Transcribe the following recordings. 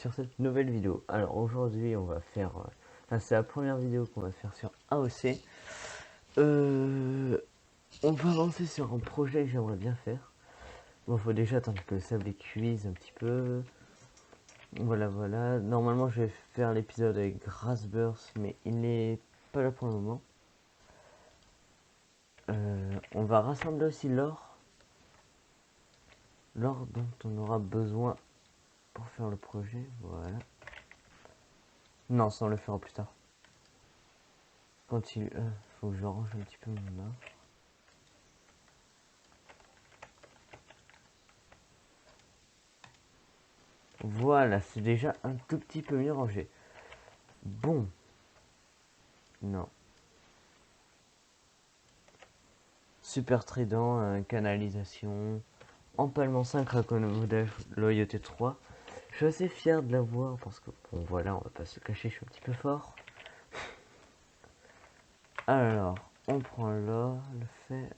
sur cette nouvelle vidéo. Alors aujourd'hui on va faire, c'est la première vidéo qu'on va faire sur AOC. On va avancer sur un projet que j'aimerais bien faire. Bon, faut déjà attendre que le sable cuise un petit peu. Voilà, voilà. Normalement je vais faire l'épisode avec Grassburst, mais il n'est pas là pour le moment. On va rassembler aussi l'or. L'or dont on aura besoin pour faire le projet. Voilà. Non, ça on le fera plus tard. Quand il... faut que je range un petit peu mon or. Voilà, c'est déjà un tout petit peu mieux rangé. Bon. Non. Super trident, canalisation. Empalement 5, raccommodage, loyauté 3. Je suis assez fier de l'avoir parce que, bon voilà, on va pas se cacher, je suis un petit peu fort. Alors, on prend là, le fait...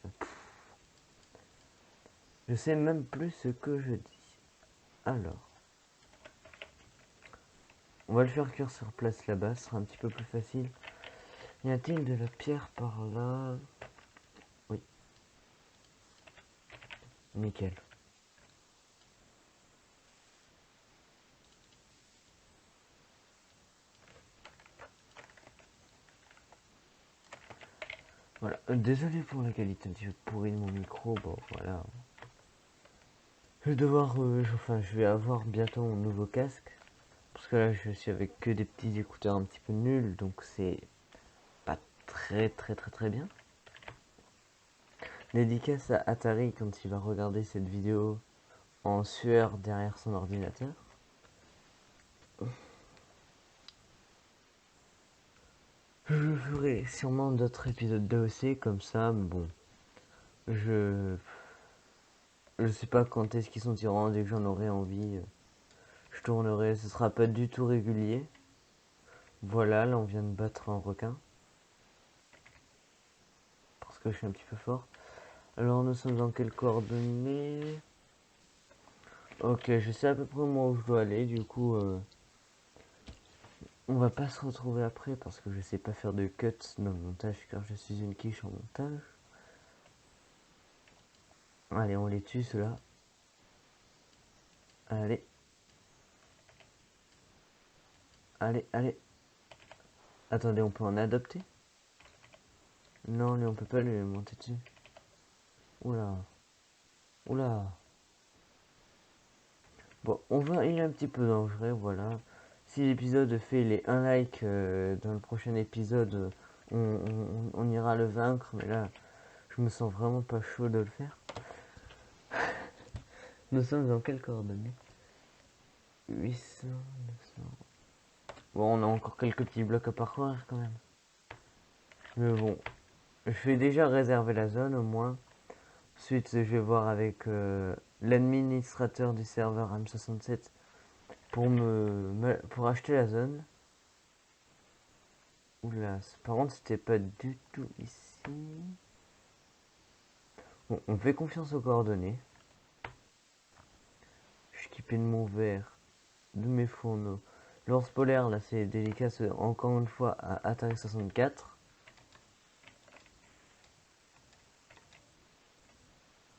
Je sais même plus ce que je dis. Alors. On va le faire cuire sur place là-bas, ce sera un petit peu plus facile. Y a-t-il de la pierre par là? Oui. Nickel. Voilà. Désolé pour la qualité un petit peu pourrie de mon micro. Bon, voilà. Je vais devoir... je vais avoir bientôt mon nouveau casque. Parce que là, je suis avec que des petits écouteurs un petit peu nuls. Donc, c'est pas très bien. Dédicace à Atari quand il va regarder cette vidéo en sueur derrière son ordinateur. Je ferai sûrement d'autres épisodes d'AOC comme ça, mais bon. Je sais pas quand est-ce qu'ils sont tirants, dès que j'en aurai envie. Je tournerai, ce sera pas du tout régulier. Voilà, là on vient de battre un requin. Parce que je suis un petit peu fort. Alors nous sommes dans quelles coordonnées? Ok, je sais à peu près où je dois aller, du coup... on va pas se retrouver après parce que je sais pas faire de cuts dans le montage car je suis une quiche en montage. Allez, on les tue ceux-là. Allez. Allez. Attendez, on peut en adopter? Non, lui on peut pas lui monter dessus. Oula. Bon, il est un petit peu dangereux, voilà. Si l'épisode fait les 1 like dans le prochain épisode, on ira le vaincre, mais là, je me sens vraiment pas chaud de le faire. Nous sommes dans quelle coordonnée? 800, 900... Bon, on a encore quelques petits blocs à parcourir quand même. Mais bon, je vais déjà réserver la zone au moins. Ensuite, je vais voir avec l'administrateur du serveur M67 pour acheter la zone. Oula, par contre, c'était pas du tout ici. Bon, on fait confiance aux coordonnées. Je suis équipé de mon verre, de mes fourneaux. L'ours polaire, là, c'est délicat, encore une fois, à Atari 64.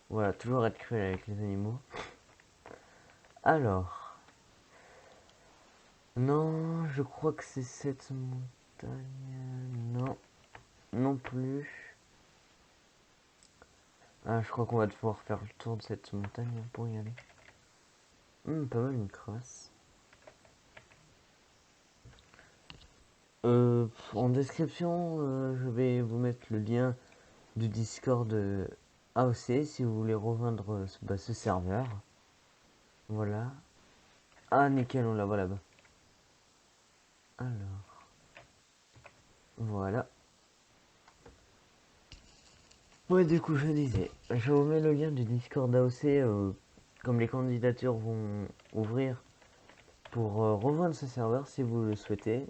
Voilà, toujours être cruel avec les animaux. Alors. Non, je crois que c'est cette montagne. Non, non plus. Ah, je crois qu'on va devoir faire le tour de cette montagne pour y aller. Pas mal une crevasse. En description, je vais vous mettre le lien du Discord AOC si vous voulez rejoindre ce serveur. Voilà. Ah, nickel, on la voit là-bas. Alors. Voilà. Ouais, du coup, je disais, je vous mets le lien du Discord AOC, comme les candidatures vont ouvrir pour rejoindre ce serveur si vous le souhaitez.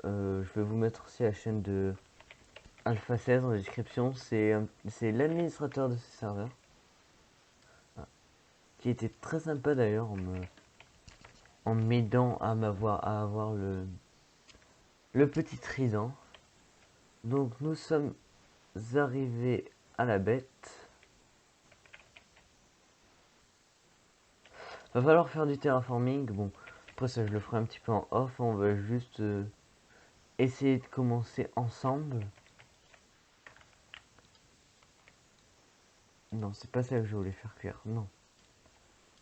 Je vais vous mettre aussi la chaîne de Alpha 16 en description. C'est l'administrateur de ce serveur. Ah. Qui était très sympa d'ailleurs. en m'aidant à avoir le petit trident. Donc nous sommes arrivés à la bête. Va falloir faire du terraforming. Bon, après ça je le ferai un petit peu en off. On va juste essayer de commencer ensemble. Non, c'est pas ça que je voulais faire cuire. Non,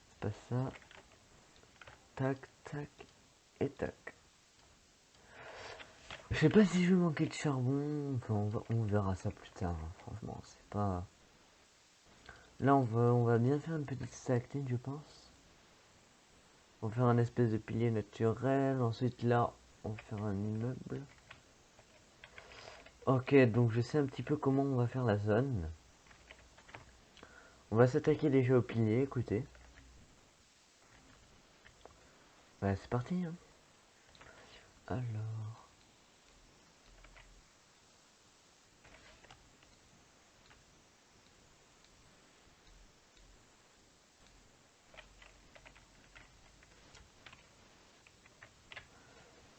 c'est pas ça. Tac, tac et tac. Je sais pas si je vais manquer de charbon. Enfin, on verra ça plus tard. Hein. Franchement, c'est pas. Là, on va bien faire une petite stacktine, je pense. On va faire un espèce de pilier naturel. Ensuite, là, on va faire un immeuble. Ok, donc je sais un petit peu comment on va faire la zone. On va s'attaquer déjà au pilier, écoutez. Ouais, c'est parti. Hein. Alors.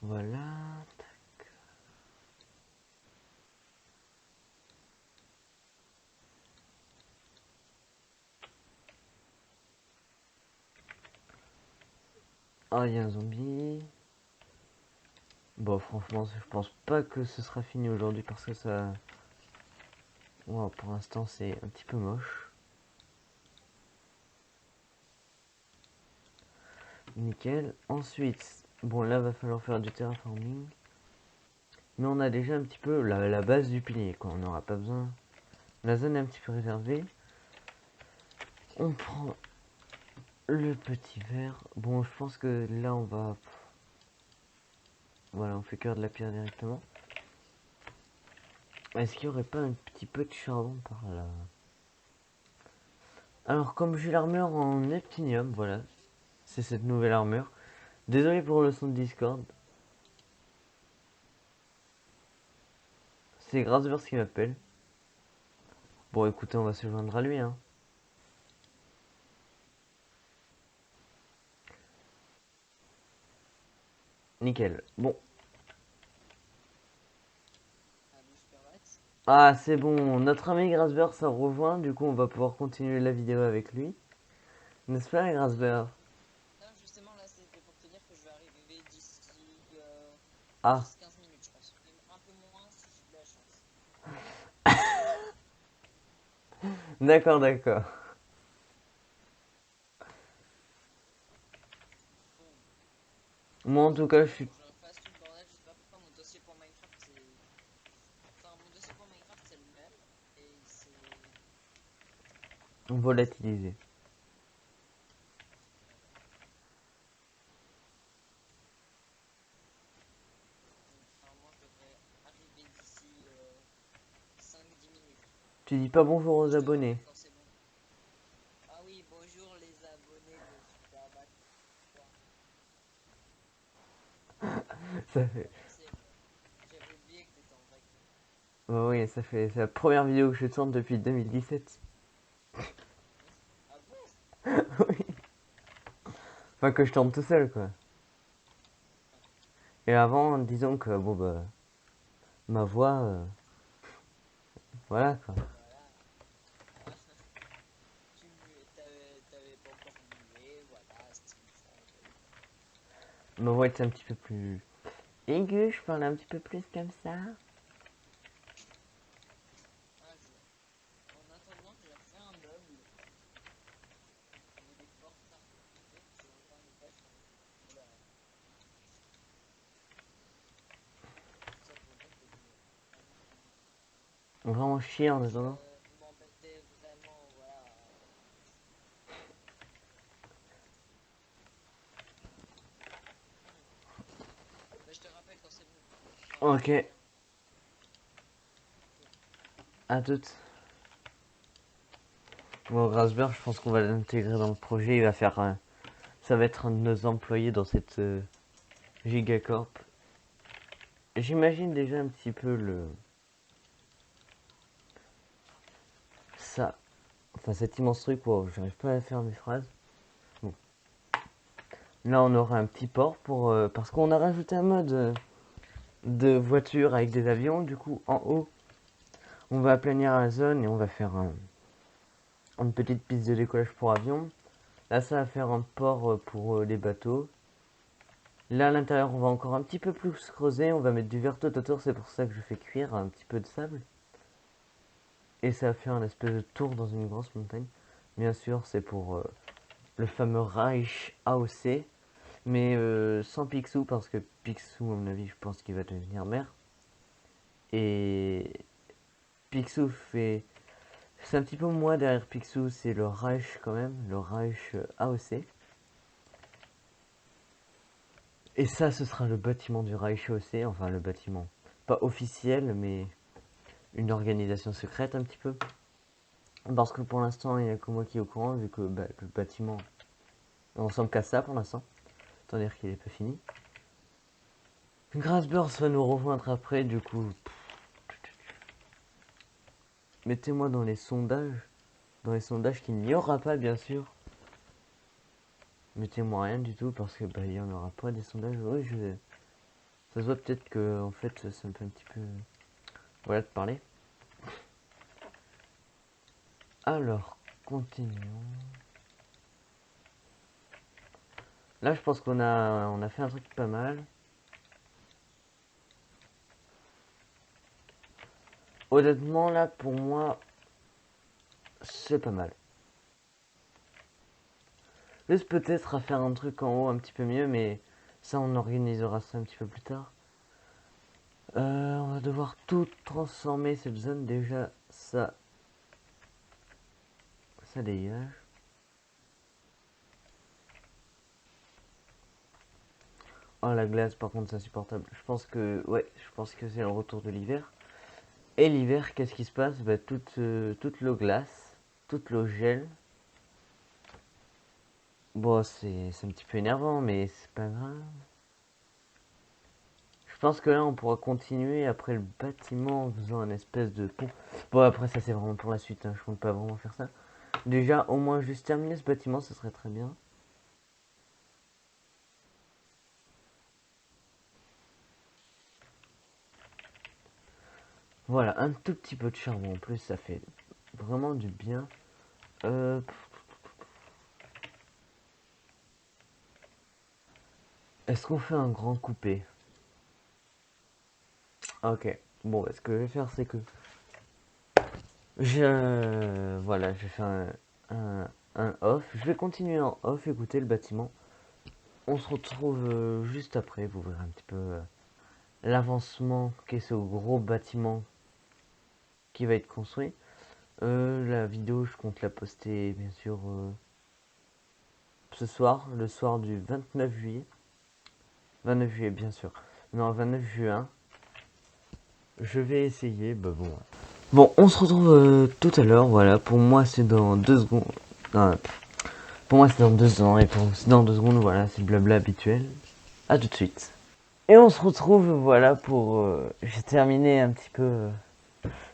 Voilà. Ah, il y a un zombie. Bon, franchement, je pense pas que ce sera fini aujourd'hui parce que ça. Wow, pour l'instant, c'est un petit peu moche. Nickel. Ensuite, bon, là, va falloir faire du terraforming. Mais on a déjà un petit peu la base du pilier, quoi. On n'aura pas besoin. La zone est un petit peu réservée. On prend le petit verre. Bon, je pense que là, on va. Voilà, on fait cuire de la pierre directement. Est-ce qu'il n'y aurait pas un petit peu de charbon par là? Alors, comme j'ai l'armure en neptunium, voilà. C'est cette nouvelle armure. Désolé pour le son de Discord. C'est Grasburst qui m'appelle. Bon, écoutez, on va se joindre à lui, hein. Nickel. Bon. Ah, c'est bon. Notre ami Grasburst a rejoint. Du coup, on va pouvoir continuer la vidéo avec lui. N'est-ce pas, Grasburst? Non, justement, là, c'était pour te dire que je vais arriver d'ici Ah, 10-15 minutes, je pense. Même un peu moins si j'ai de la chance. d'accord, d'accord. Bon, Moi, en tout cas, je faut suis que je refasse tout le bordel. Je sais pas pourquoi mon dossier pour Minecraft, c'est. Enfin, mon dossier pour Minecraft, c'est le même. Et c'est. volatilisé. Donc, normalement, je devrais arriver d'ici 5-10 minutes. Tu dis pas bonjour Et aux je te abonnés. rappelle quand c'est bon. Ah oui, bonjour les abonnés de Superman. Ça fait. Tu sais, j'avais oublié que t'étais en vrai. Oh oui, ça fait. C'est la première vidéo que je tourne depuis 2017. Ah bon? Oui. Enfin, que je tourne tout seul, quoi. Ah, Et avant, disons que, bon, bah. Ma voix. Voilà, quoi. voilà. Ah, t'avais pas encore mué, voilà, c'est ce qu'il faut. Ma voix est un petit peu plus aiguë, je parle un petit peu plus comme ça. Un jour. En attendant, j'ai refait un meuble. Il y avait des portes à refaire. J'ai encore un étage. Voilà. Tout ça pour dire que je me. Vraiment chier en Je attendant. m'embêtais vraiment, voilà. Bah, je te rappelle quand c'est bon. Enfin, Ok, dans. à toutes. Bon, Grasberg, je pense qu'on va l'intégrer dans le projet. Il va faire ça va être un de nos employés dans cette Gigacorp. J'imagine déjà un petit peu le. Ça. Enfin, cet immense truc, wow, j'arrive pas à faire mes phrases. Bon. Là, on aura un petit port pour parce qu'on a rajouté un mode de voiture avec des avions. Du coup, en haut, on va aplanir la zone et on va faire une petite piste de décollage pour avion. Là, ça va faire un port pour les bateaux. Là, à l'intérieur, on va encore un petit peu plus creuser. On va mettre du verre tout autour. C'est pour ça que je fais cuire un petit peu de sable. Et ça va faire une espèce de tour dans une grosse montagne. Bien sûr, c'est pour le fameux Reich AOC. Mais sans Picsou, parce que Picsou, à mon avis, je pense qu'il va devenir maire. Et Picsou fait... C'est un petit peu moins derrière Picsou, c'est le Reich quand même, le Reich AOC. Et ça, ce sera le bâtiment du Reich AOC, enfin le bâtiment. Pas officiel, mais une organisation secrète un petit peu. Parce que pour l'instant, il n'y a que moi qui est au courant, vu que le bâtiment ne ressemble qu'à ça pour l'instant. Tant dire qu'il n'est pas fini. Grasburst va nous rejoindre après, du coup. Mettez-moi dans les sondages. Dans les sondages qu'il n'y aura pas, bien sûr. Mettez-moi rien du tout, parce que il n'y en aura pas des sondages. Oui, ça se voit peut-être que, en fait, ça me fait un petit peu... Voilà, de parler. Alors, continuons. Là, je pense on a fait un truc pas mal. Honnêtement, là, pour moi, c'est pas mal. Juste peut-être à faire un truc en haut un petit peu mieux, mais ça, on organisera ça un petit peu plus tard. On va devoir tout transformer cette zone. Déjà, ça dégage. Oh, la glace, par contre, c'est insupportable. Je pense que c'est le retour de l'hiver. Et l'hiver, qu'est-ce qui se passe? Toute l'eau glace, toute l'eau gèle. Bon, c'est un petit peu énervant, mais c'est pas grave. Je pense que là, on pourra continuer après le bâtiment en faisant un espèce de pont. Bon, après, ça, c'est vraiment pour la suite. Hein. Je compte pas vraiment faire ça. Déjà, au moins, juste terminer ce bâtiment, ce serait très bien. Voilà, un tout petit peu de charbon en plus, ça fait vraiment du bien. Euh, Est-ce qu'on fait un grand coupé? Ok. Bon, ce que je vais faire, c'est que voilà, je vais faire un off. Je vais continuer en off, écouter le bâtiment. On se retrouve juste après. Vous verrez un petit peu l'avancement qu'est ce gros bâtiment qui va être construit. La vidéo, je compte la poster bien sûr ce soir, le soir du 29 juillet. 29 juillet, bien sûr. Non, 29 juin. Je vais essayer. Bah bon. Bon, on se retrouve tout à l'heure. Voilà, pour moi, c'est dans 2 secondes. Non, pour moi, c'est dans 2 ans. Et pour c'est dans 2 secondes, voilà, c'est le blabla habituel. À tout de suite. Et on se retrouve, voilà, pour. J'ai terminé un petit peu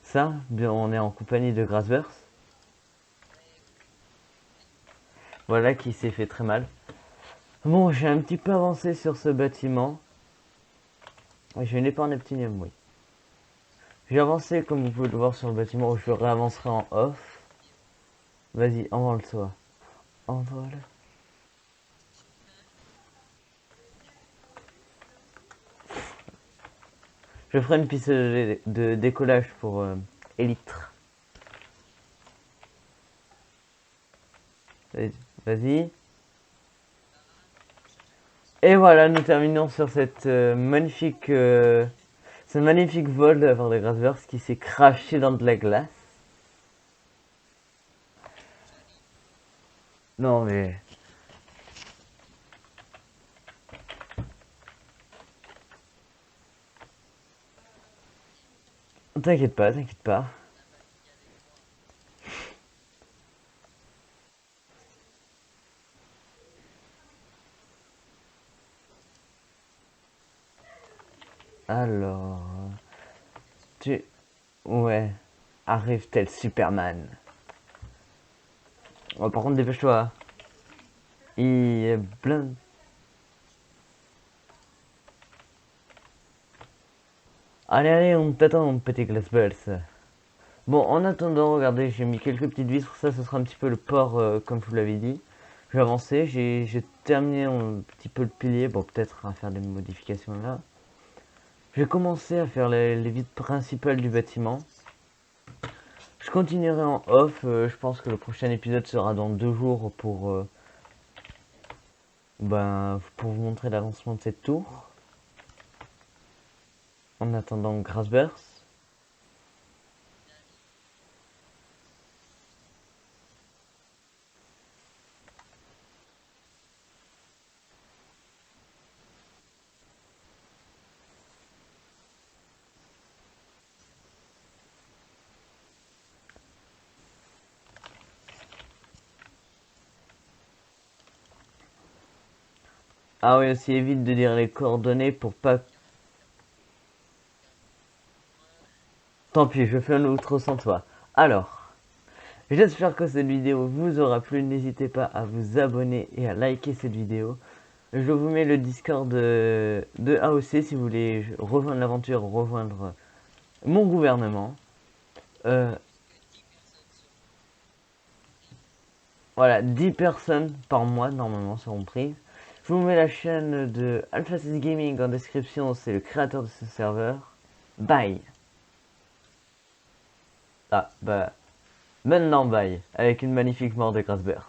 ça. Bien, on est en compagnie de Grasverse. Voilà, qui s'est fait très mal. Bon, j'ai un petit peu avancé sur ce bâtiment. Je n'ai pas en Neptunium, oui. J'ai avancé, comme vous pouvez le voir sur le bâtiment, où je réavancerai en off. Vas-y, envole-toi. Envole. Je ferai une piste de décollage pour Elytre. Vas-y. Et voilà, nous terminons sur cette ce magnifique vol de la part de Grasverse qui s'est craché dans de la glace. Non mais... T'inquiète pas, t'inquiète pas. Alors... Tu... Ouais. Arrive tel Superman. Oh, par contre, dépêche-toi. Il est blind. Allez, allez, on t'attend, petit Glassballs. Bon, en attendant, regardez, j'ai mis quelques petites vitres. Ça, ce sera un petit peu le port, comme je vous l'avais dit. Je vais avancer. J'ai terminé un petit peu le pilier. Bon, peut-être à faire des modifications là. Je vais commencer à faire les vitres principales du bâtiment. Je continuerai en off. Je pense que le prochain épisode sera dans 2 jours pour vous montrer l'avancement de cette tour. En attendant Grassburst. Ah oui, aussi évite de dire les coordonnées pour pas... Tant pis, je fais un outro sans toi. Alors, j'espère que cette vidéo vous aura plu. N'hésitez pas à vous abonner et à liker cette vidéo. Je vous mets le Discord de AOC si vous voulez rejoindre l'aventure, rejoindre mon gouvernement. Voilà, 10 personnes par mois normalement seront prises. Je vous mets la chaîne de Alpha6 Gaming en description, c'est le créateur de ce serveur. Bye. Ah, bah, maintenant bye, avec une magnifique mort de Grassburst.